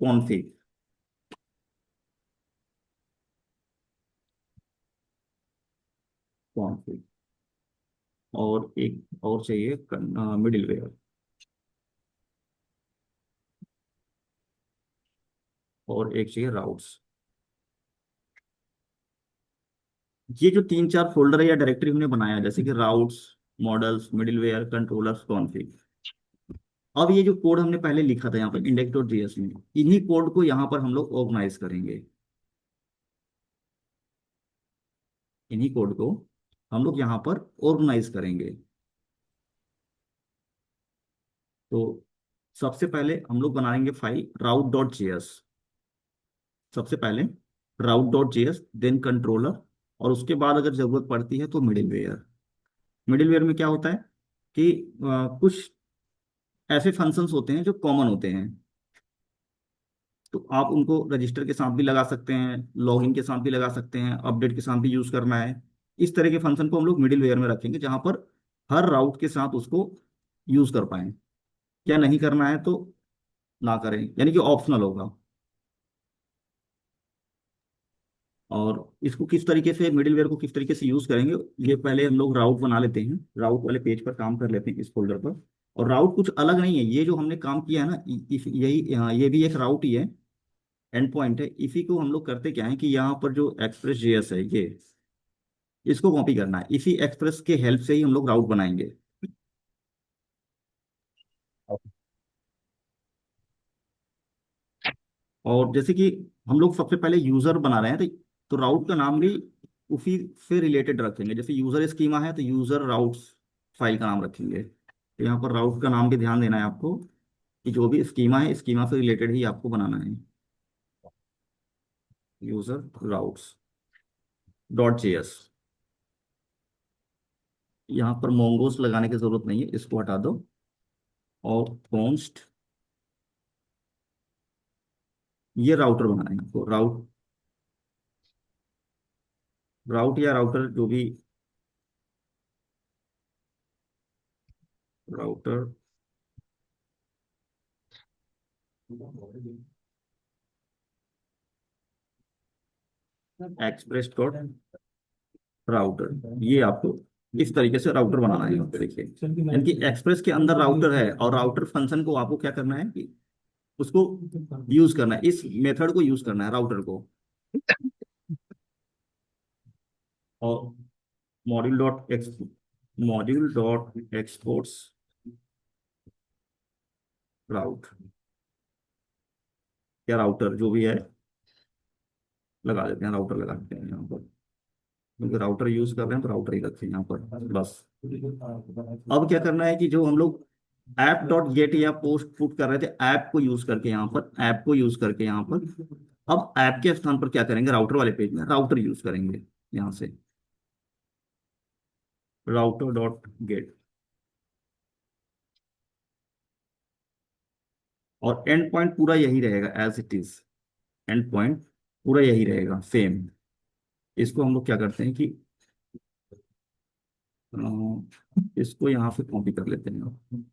कॉन्फ़िग, कॉन्फ़िग। और एक और चाहिए मिडिल वेयर, और एक चाहिए राउट्स। ये जो तीन चार फोल्डर है या डायरेक्टरी हमने बनाया, जैसे कि routes, models, middleware, controllers, config. अब ये जो कोड हमने पहले लिखा था यहाँ पर इंडेक्स डॉट जेएस में, इन्हीं कोड को यहाँ पर हम लोग ऑर्गेनाइज करेंगे। इन्हीं कोड को हम लोग यहाँ पर ऑर्गेनाइज करेंगे। तो सबसे पहले हम लोग बनाएंगे फाइल राउट डॉट जेएस। सबसे पहले route dot JS, then controller, और उसके बाद अगर जरूरत पड़ती है तो मिडिलवेयर। मिडिलवेयर में क्या होता है कि कुछ ऐसे फंक्शंस होते हैं जो कॉमन होते हैं, तो आप उनको रजिस्टर के साथ भी लगा सकते हैं, लॉगिन के साथ भी लगा सकते हैं, अपडेट के साथ भी यूज करना है। इस तरह के फंक्शन को हम लोग मिडिल वेयर में रखेंगे जहां पर हर राउट के साथ उसको यूज कर पाए। क्या नहीं करना है तो ना करें, यानी कि ऑप्शनल होगा। और इसको किस तरीके से, मिडिलवेयर को किस तरीके से यूज करेंगे, ये पहले हम लोग राउट बना लेते हैं, राउट वाले पेज पर काम कर लेते हैं इस फोल्डर पर। और राउट कुछ अलग नहीं है, ये जो हमने काम किया है ना, यही, हाँ, ये भी एक राउट ही है, एंड पॉइंट है। इसी को हम लोग करते क्या है कि यहाँ पर जो एक्सप्रेस जेएस है ये, इसको कॉपी करना है, इसी एक्सप्रेस के हेल्प से ही हम लोग राउट बनाएंगे। ओके। और जैसे कि हम लोग सबसे पहले यूजर बना रहे हैं, तो राउट का नाम भी उसी से रिलेटेड रखेंगे। जैसे यूजर स्कीमा है तो यूजर राउट्स फाइल का नाम रखेंगे। तो यहाँ पर राउट का नाम भी ध्यान देना है आपको कि जो भी स्कीमा है, स्कीमा से रिलेटेड ही आपको बनाना है। User routes dot JS. यहाँ पर मोंगोस लगाने की जरूरत नहीं है, इसको हटा दो। और कॉन्स्ट, ये राउटर बनाना है आपको, राउट, राउट या राउटर जो भी, राउटर एक्सप्रेस डॉट राउटर, ये आपको इस तरीके से राउटर बनाना है। देखिए, यानी कि एक्सप्रेस के अंदर राउटर है और राउटर फंक्शन को आपको क्या करना है कि उसको यूज करना है, इस मेथड को यूज करना है, राउटर को। और मॉड्यूल डॉट एक्सपोर्ट्स राउट, या राउटर जो भी है लगा देते हैं, राउटर लगा देते हैं यहाँ पर, क्योंकि राउटर यूज कर रहे हैं तो राउटर ही रखते हैं यहाँ पर बस। अब क्या करना है कि जो हम लोग ऐप डॉट गेट या पोस्ट पुट कर रहे थे, ऐप को यूज करके यहाँ पर, ऐप को यूज करके यहाँ पर, अब ऐप के स्थान पर क्या करेंगे, राउटर वाले पेज में राउटर यूज करेंगे यहाँ से, राउटर डॉट गेट। और एंड पॉइंट पूरा यही रहेगा as it is, end point पूरा यही रहेगा सेम। इसको हम लोग क्या करते हैं कि इसको यहाँ से कॉपी कर लेते हैं।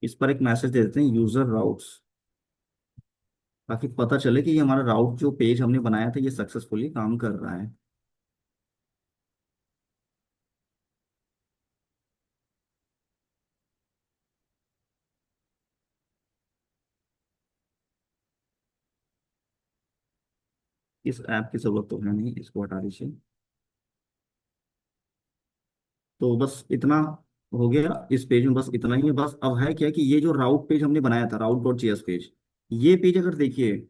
इस पर एक मैसेज दे देते हैं यूजर राउट्स, ताकि पता चले कि ये हमारा राउट जो पेज हमने बनाया था ये सक्सेसफुली काम कर रहा है। इस ऐप की जरूरत तो है नहीं, इसको हटा दीजिए। तो बस इतना हो गया, इस पेज में बस इतना ही है। बस अब है क्या कि ये जो राउट पेज हमने बनाया था, राउट डॉट जेएस पेज, ये पेज अगर देखिए,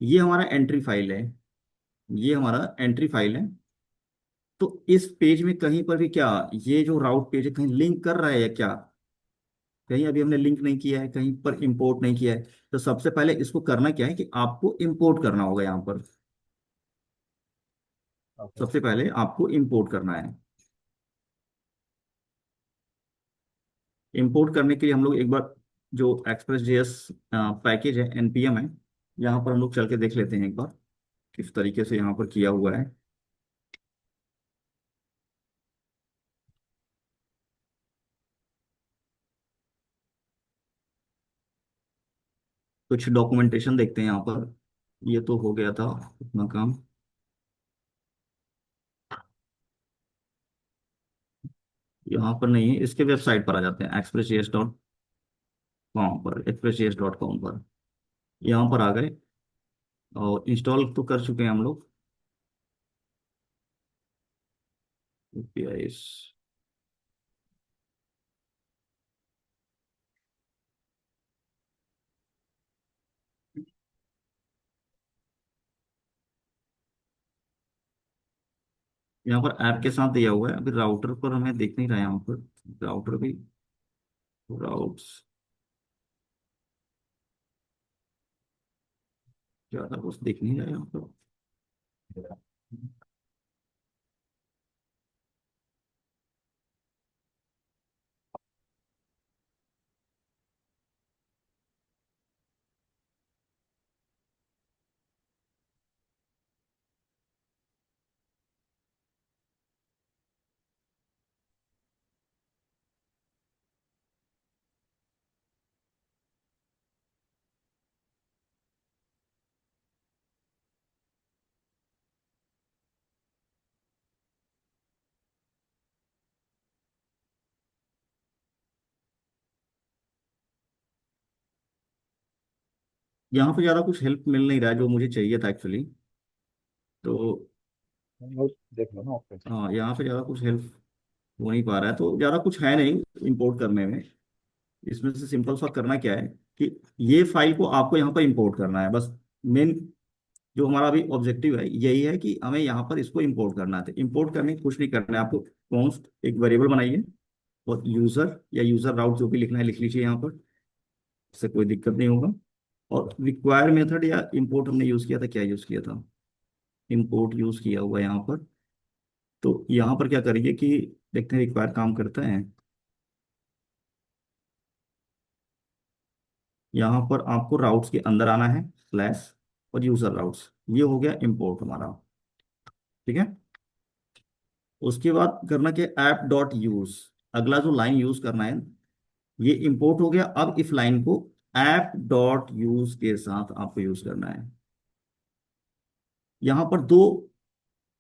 ये हमारा एंट्री फाइल है, ये हमारा एंट्री फाइल है। तो इस पेज में कहीं पर भी क्या, ये जो राउट पेज है कहीं लिंक कर रहा है या क्या? कहीं अभी हमने लिंक नहीं किया है, कहीं पर इंपोर्ट नहीं किया है। तो सबसे पहले इसको करना क्या है कि आपको इंपोर्ट करना होगा यहाँ पर। ओके। सबसे पहले आपको इंपोर्ट करना है। इंपोर्ट करने के लिए हम लोग एक बार जो एक्सप्रेस जेएस पैकेज है, एनपीएम है, यहाँ पर हम लोग चल के देख लेते हैं एक बार किस तरीके से यहाँ पर किया हुआ है। कुछ डॉक्यूमेंटेशन देखते हैं यहाँ पर। ये तो हो गया था अपना काम। यहाँ पर नहीं है, इसके वेबसाइट पर आ जाते हैं, एक्सप्रेस जेएस डॉट कॉम पर, एक्सप्रेस जेएस डॉट कॉम पर। यहाँ पर आ गए और इंस्टॉल तो कर चुके हैं हम लोग एपीआई। यहाँ पर ऐप के साथ दिया हुआ है, अभी राउटर पर हमें दिख नहीं रहा है यहाँ पर। राउटर भी, राउट्स ज्यादा कुछ दिख नहीं रहा है यहाँ पर। यहाँ पर ज्यादा कुछ हेल्प मिल नहीं रहा है जो मुझे चाहिए था एक्चुअली। तो नहीं, वो देख लो ना ओके। हाँ, यहाँ पे ज्यादा कुछ हेल्प हो नहीं पा रहा है, तो ज्यादा कुछ है नहीं इंपोर्ट करने में। इसमें से सिंपल सा करना क्या है कि ये फाइल को आपको यहाँ पर इंपोर्ट करना है बस। मेन जो हमारा अभी ऑब्जेक्टिव है यही है कि हमें यहाँ पर इसको इंपोर्ट करना है। तो इंपोर्ट करने की कुछ नहीं करना है आपको। कॉन्स्ट एक वेरिएबल बनाइए और यूजर या यूजर राउट जो भी लिखना है लिख लीजिए यहाँ पर, इससे कोई दिक्कत नहीं होगा। और रिक्वायर मेथड या इंपोर्ट हमने यूज किया था, क्या यूज किया था? इंपोर्ट यूज किया हुआ है यहाँ पर। तो यहाँ पर क्या करिए कि देखते हैं रिक्वायर काम करता है। यहाँ पर आपको राउट्स के अंदर आना है, स्लैश और यूजर राउट्स, ये हो गया इंपोर्ट हमारा। ठीक है। उसके बाद करना क्या, ऐप डॉट यूज, अगला जो लाइन यूज करना है, ये इंपोर्ट हो गया। अब इस लाइन को ऐप डॉट यूज के साथ आपको यूज करना है। यहाँ पर दो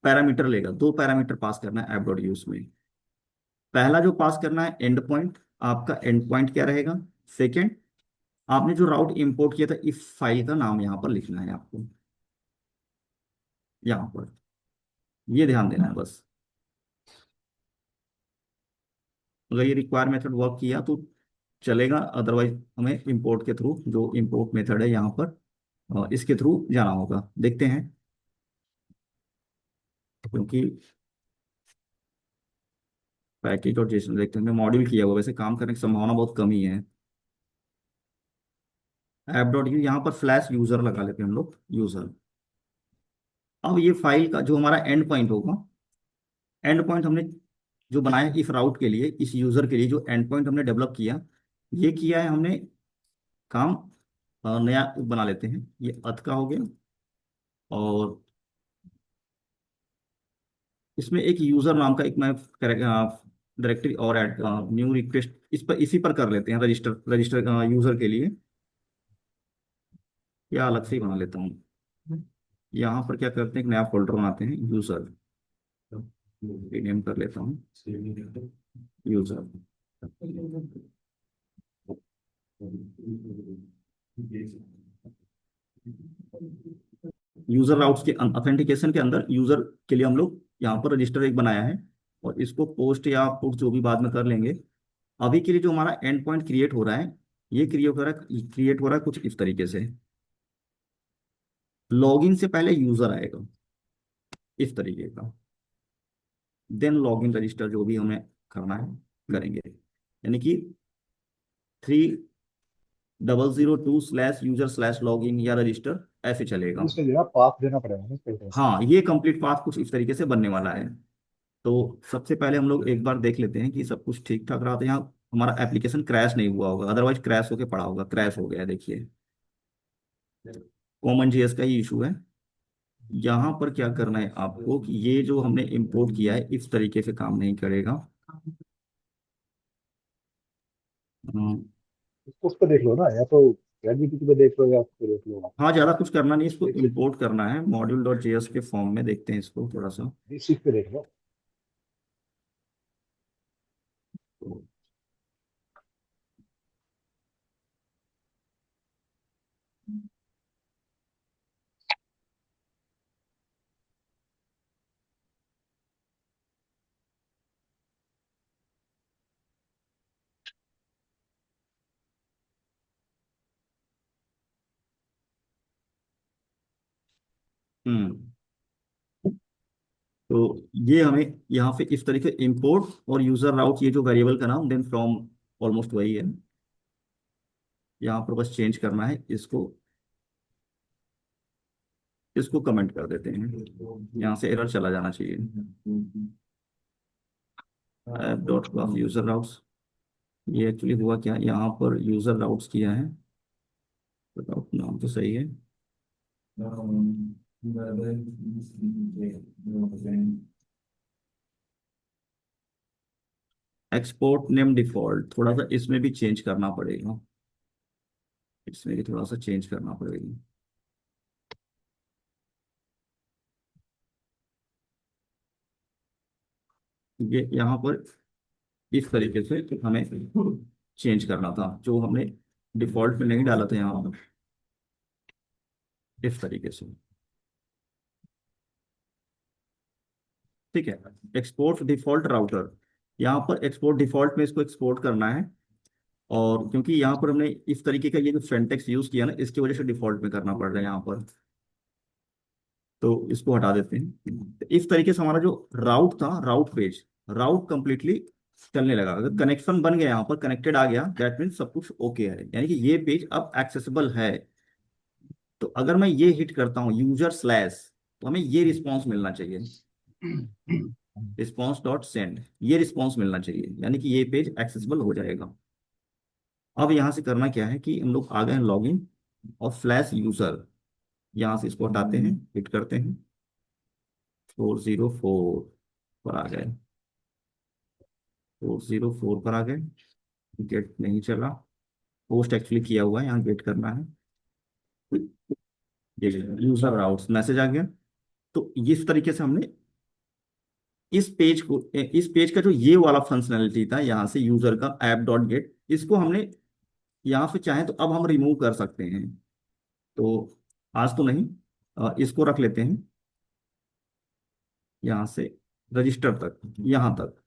पैरामीटर लेगा, दो पैरामीटर पास करना है ऐप डॉट यूज में। पहला जो पास करना है एंड पॉइंट, आपका एंड पॉइंट क्या रहेगा? सेकेंड, आपने जो राउट इंपोर्ट किया था इस फाइल का नाम यहाँ पर लिखना है आपको, यहाँ पर। ये ध्यान देना है बस। अगर ये रिक्वायर मेथड वर्क किया तो चलेगा, अदरवाइज हमें इंपोर्ट के थ्रू, जो इंपोर्ट मेथड है यहाँ पर, इसके थ्रू जाना होगा। देखते हैं, क्योंकि पैकेज और जेसन देखते हैं मॉड्यूल किया हुआ, वैसे काम करने की संभावना बहुत कम ही है। ऐप डॉट यू, यहाँ पर फ्लैश यूजर लगा लेते हैं हम लोग, यूजर। अब ये फाइल का जो हमारा एंड पॉइंट होगा, एंड पॉइंट हमने जो बनाया इस राउट के लिए, इस यूजर के लिए जो एंड पॉइंट हमने डेवलप किया, ये किया है हमने काम। नया बना लेते हैं, ये अथ का हो गया। और इसमें एक यूजर नाम का एक मैं डायरेक्टरी और ऐड, न्यू रिक्वेस्ट इस पर, इसी पर कर लेते हैं, रजिस्टर रजिस्टर यूजर के लिए, या अलग से ही बना लेता हूँ। यहाँ पर क्या करते हैं, एक नया फोल्डर बनाते हैं, यूजर, रीनेम कर लेता हूँ यूजर। यूजर राउट्स के ऑथेंटिकेशन के अंदर यूजर के लिए हम लोग यहाँ पर रजिस्टर एक बनाया है, और इसको पोस्ट या पुट जो भी बाद में कर लेंगे। अभी के लिए जो हमारा एंड पॉइंट क्रिएट हो रहा है, ये क्रिएट हो रहा है कुछ इस तरीके से। लॉगिन से पहले यूजर आएगा इस तरीके का, देन लॉगिन रजिस्टर जो भी हमें करना है करेंगे, यानी कि 3002/यूजर/लॉगिन या रजिस्टर ऐसे चलेगा। इसके लिए ना पाथ देना पड़ेगा ना इसके लिए। हाँ, ये कंप्लीट पाथ कुछ इस तरीके से बनने वाला है। तो सबसे पहले हम लोग एक बार देख लेते हैं कि सब कुछ ठीक ठाक रहा, तो यहाँ हमारा एप्लीकेशन क्रैश नहीं हुआ होगा, अदरवाइज क्रैश होके पड़ा होगा। क्रैश हो गया, देखिए कॉमन जीएस का ही इशू है। यहाँ पर क्या करना है आपको कि ये जो हमने इंपोर्ट किया है इस तरीके से काम नहीं करेगा। अम, इसको उस पर देख लो ना, या तो चैट जीपीटी पे देख लो या उस पे देख लो आप। हाँ, ज़्यादा कुछ करना नहीं, इसको एक से इंपोर्ट करना है मॉड्यूल डॉट जेएस के फॉर्म में। देखते हैं इसको थोड़ा सा। इस चीज पे देख लो। तो, हम्म तो ये हमें यहाँ पे इस तरीके इंपोर्ट और यूजर राउट, ये जो वेरिएबल का नाम देन फ्रॉम ऑलमोस्ट वही है। यहाँ पर बस चेंज करना है इसको। इसको कमेंट कर देते हैं, यहाँ से एरर चला जाना चाहिए। App dot com user routes, ये एक्चुअली हुआ क्या, यहाँ पर यूजर राउट्स किया है, राउट नाम तो सही है। एक्सपोर्ट नेम डिफॉल्ट, थोड़ा सा इसमें भी चेंज करना पड़ेगा। इसमें भी थोड़ा सा चेंज करना पड़ेगा। ये यहाँ पर इस तरीके से हमें चेंज करना था, जो हमने डिफॉल्ट में नहीं डाला था यहाँ पर, इस तरीके से। ठीक है। एक्सपोर्ट डिफॉल्ट राउटर, यहाँ पर एक्सपोर्ट डिफॉल्ट में इसको एक्सपोर्ट करना है। और क्योंकि यहाँ पर हमने इस तरीके का ये जो सिंटेक्स यूज किया ना, इसकी वजह से डिफॉल्ट में करना पड़ रहा है यहाँ पर। तो इसको हटा देते हैं। तो इस तरीके से हमारा जो राउट था, राउट पेज, राउट कंप्लीटली चलने लगा। अगर कनेक्शन बन गया, यहाँ पर कनेक्टेड आ गया, दैट मीन्स सब कुछ ओके है, यानी कि ये पेज अब एक्सेसिबल है। तो अगर मैं ये हिट करता हूँ यूजर स्लैश, तो हमें ये रिस्पॉन्स मिलना चाहिए, रिस्पॉन्स डॉट सेंड, ये रिस्पॉन्स मिलना चाहिए, यानी कि ये पेज एक्सेसिबल हो जाएगा। अब यहाँ से करना क्या है कि हम लोग आ गए हैं लॉगिन, और फ्लैश यूजर, यहाँ से इसको हटाते हैं, हिट करते हैं, 404 पर आ गए। 404 पर आ गए, गेट नहीं चला। पोस्ट एक्चुअली किया हुआ है, यहाँ गेट करना है। ये यूजर आउट्स मैसेज आ गया। तो इस तरीके से हमने इस पेज का जो ये वाला फंक्शनैलिटी था, यहाँ से यूजर का ऐप डॉट गेट, इसको हमने यहाँ से चाहे तो अब हम रिमूव कर सकते हैं। तो आज तो नहीं, इसको रख लेते हैं यहाँ से रजिस्टर तक, यहाँ तक।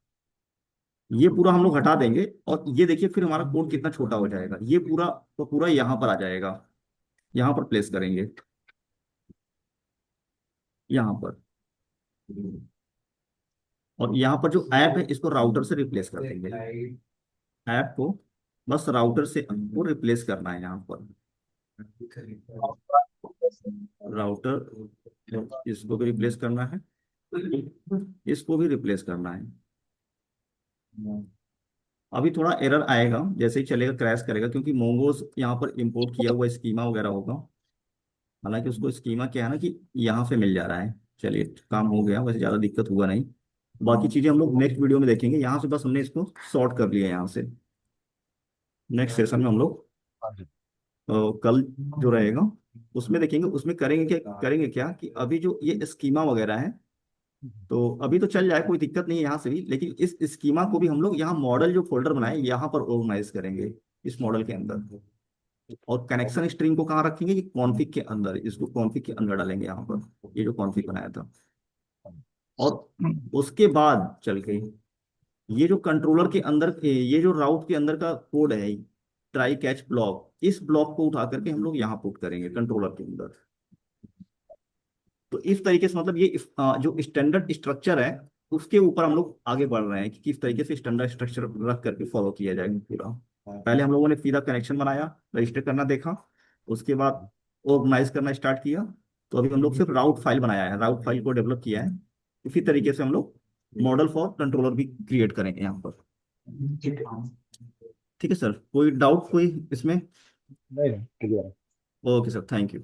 ये पूरा हम लोग हटा देंगे, और ये देखिए फिर हमारा कोड कितना छोटा हो जाएगा। ये पूरा तो पूरा यहाँ पर आ जाएगा, यहाँ पर प्लेस करेंगे, यहाँ पर। और यहाँ पर जो ऐप है इसको राउटर से रिप्लेस कर देंगे। ऐप को बस राउटर से को रिप्लेस करना है यहाँ पर। राउटर, इसको भी रिप्लेस करना है, इसको भी रिप्लेस करना है। अभी थोड़ा एरर आएगा, जैसे ही चलेगा क्रैश करेगा, क्योंकि मोंगोज यहाँ पर इंपोर्ट किया हुआ स्कीमा वगैरह होगा। हालांकि उसको स्कीमा क्या है ना कि यहाँ से मिल जा रहा है। चलिए, काम हो गया, वैसे ज़्यादा दिक्कत हुआ नहीं। बाकी चीज़ें हम लोग नेक्स्ट वीडियो में देखेंगे। यहाँ से बस हमने इसको सॉर्ट कर लिया यहाँ से। नेक्स्ट सेशन में हम लोग हाँ जी। कल जो रहेगा उसमें देखेंगे, उसमें करेंगे क्या कि अभी जो ये स्कीमा वगैरह है, तो अभी तो चल जाए, कोई दिक्कत नहीं है यहाँ से भी, लेकिन इस स्कीमा को भी हम लोग यहाँ मॉडल जो फोल्डर बनाए यहाँ पर ऑर्गेनाइज करेंगे, इस मॉडल के अंदर। और कनेक्शन स्ट्रिंग को कहाँ रखेंगे, कि कॉन्फ़िग के अंदर, इसको कॉन्फ़िग के अंदर डालेंगे यहाँ पर, ये जो कॉन्फ़िग बनाया था। और उसके बाद चल के ये जो कंट्रोलर के अंदर, ये जो राउट के अंदर का कोड है, ट्राई कैच ब्लॉक, इस ब्लॉक को उठा करके हम लोग यहाँ पुट करेंगे कंट्रोलर के अंदर। तो इस तरीके से मतलब ये जो स्टैंडर्ड स्ट्रक्चर है उसके ऊपर हम लोग आगे बढ़ रहे हैं कि किस तरीके से स्टैंडर्ड स्ट्रक्चर रख करके फॉलो किया जाएगा पूरा। पहले हम लोगों ने सीधा कनेक्शन बनाया, रजिस्टर करना देखा, उसके बाद ऑर्गेनाइज करना स्टार्ट किया। तो अभी हम लोग सिर्फ राउट फाइल बनाया है, राउट फाइल को डेवलप किया है। इसी तरीके से हम लोग मॉडल फॉर कंट्रोलर भी क्रिएट करेंगे यहाँ पर। ठीक है सर, कोई डाउट कोई इसमें? नहीं नहीं, क्लियर है। Okay sir, thank you.